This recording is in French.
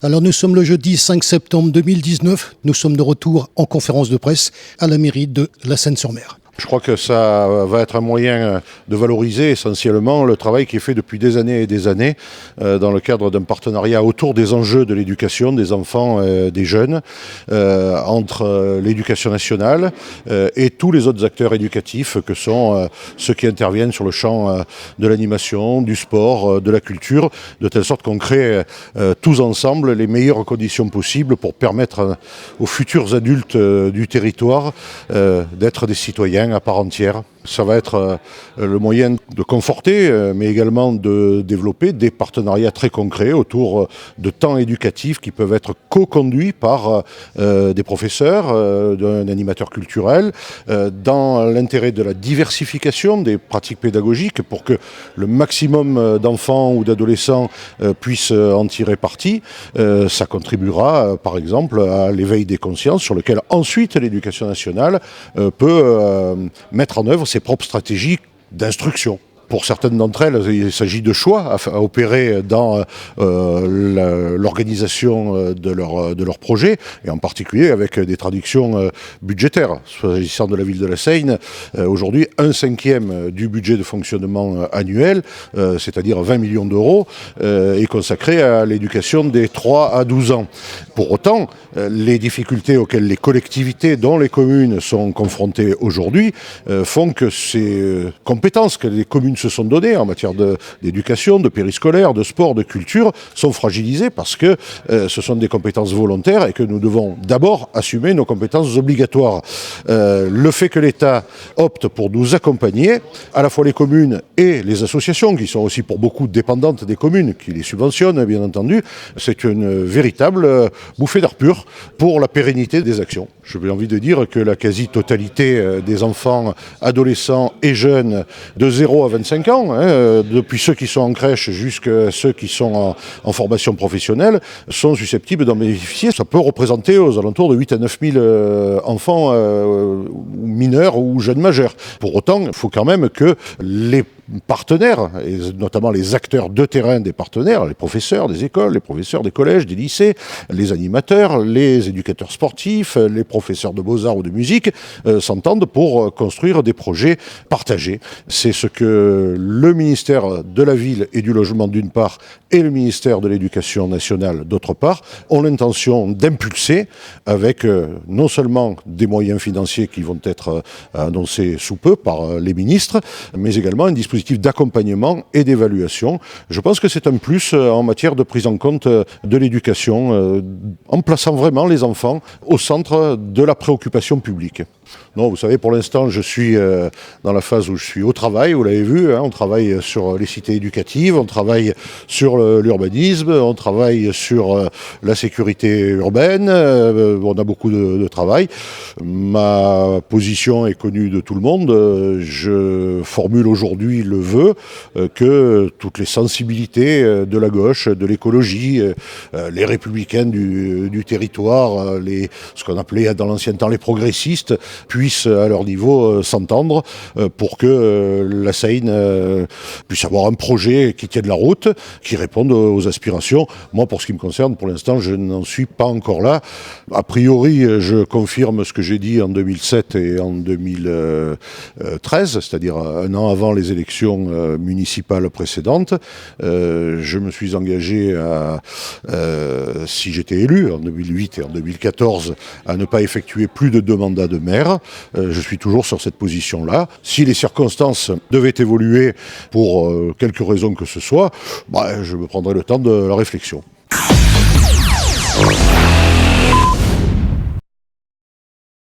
Alors nous sommes le jeudi 5 septembre 2019, nous sommes de retour en conférence de presse à la mairie de La Seyne-sur-Mer. Je crois que ça va être un moyen de valoriser essentiellement le travail qui est fait depuis des années et des années dans le cadre d'un partenariat autour des enjeux de l'éducation des enfants et des jeunes entre l'éducation nationale et tous les autres acteurs éducatifs que sont ceux qui interviennent sur le champ de l'animation, du sport, de la culture, de telle sorte qu'on crée tous ensemble les meilleures conditions possibles pour permettre aux futurs adultes du territoire d'être des citoyens à part entière. Ça va être le moyen de conforter, mais également de développer des partenariats très concrets autour de temps éducatifs qui peuvent être co-conduits par des professeurs, d'un animateur culturel, dans l'intérêt de la diversification des pratiques pédagogiques pour que le maximum d'enfants ou d'adolescents puissent en tirer parti. Ça contribuera, par exemple, à l'éveil des consciences sur lequel ensuite l'éducation nationale peut mettre en œuvre ses propres stratégies d'instruction. Pour certaines d'entre elles, il s'agit de choix à opérer dans l'organisation de leur projet, et en particulier avec des traductions budgétaires. S'agissant de la ville de La Seyne, aujourd'hui, 1/5 du budget de fonctionnement annuel, c'est-à-dire 20 millions d'euros, est consacré à l'éducation des 3 à 12 ans. Pour autant, les difficultés auxquelles les collectivités, dont les communes, sont confrontées aujourd'hui, font que ces compétences que les communes se sont données en matière d'éducation, de périscolaire, de sport, de culture, sont fragilisées parce que ce sont des compétences volontaires et que nous devons d'abord assumer nos compétences obligatoires. Le fait que l'État opte pour nous accompagner, à la fois les communes et les associations, qui sont aussi pour beaucoup dépendantes des communes, qui les subventionnent bien entendu, c'est une véritable bouffée d'air pur pour la pérennité des actions. J'ai envie de dire que la quasi-totalité des enfants, adolescents et jeunes de 0 à 25 ans, depuis ceux qui sont en crèche jusqu'à ceux qui sont en formation professionnelle, sont susceptibles d'en bénéficier. Ça peut représenter aux alentours de 8 à 9 000 enfants mineurs ou jeunes majeurs. Pour autant, il faut quand même que les partenaires, et notamment les acteurs de terrain des partenaires, les professeurs des écoles, les professeurs des collèges, des lycées, les animateurs, les éducateurs sportifs, les professeurs de beaux-arts ou de musique, s'entendent pour construire des projets partagés. C'est ce que le ministère de la Ville et du Logement d'une part et le ministère de l'Éducation nationale d'autre part ont l'intention d'impulser avec non seulement des moyens financiers qui vont être annoncés sous peu par les ministres, mais également un dispositif d'accompagnement et d'évaluation. Je pense que c'est un plus en matière de prise en compte de l'éducation, en plaçant vraiment les enfants au centre de la préoccupation publique. Non, vous savez, pour l'instant, je suis dans la phase où je suis au travail, vous l'avez vu, on travaille sur les cités éducatives, on travaille sur l'urbanisme, on travaille sur la sécurité urbaine, on a beaucoup de travail. Ma position est connue de tout le monde. Je formule aujourd'hui le vœu que toutes les sensibilités de la gauche, de l'écologie, les républicains du territoire, ce qu'on appelait dans l'ancien temps les progressistes, puissent à leur niveau s'entendre pour que la Seyne puisse avoir un projet qui tienne la route, qui réponde aux aspirations. Moi, pour ce qui me concerne, pour l'instant, je n'en suis pas encore là. A priori, je confirme ce que j'ai dit en 2007 et en 2013, c'est-à-dire un an avant les élections municipales précédentes. Je me suis engagé si j'étais élu en 2008 et en 2014, à ne pas effectuer plus de 2 mandats de maire. Je suis toujours sur cette position-là. Si les circonstances devaient évoluer pour quelque raison que ce soit, je me prendrai le temps de la réflexion.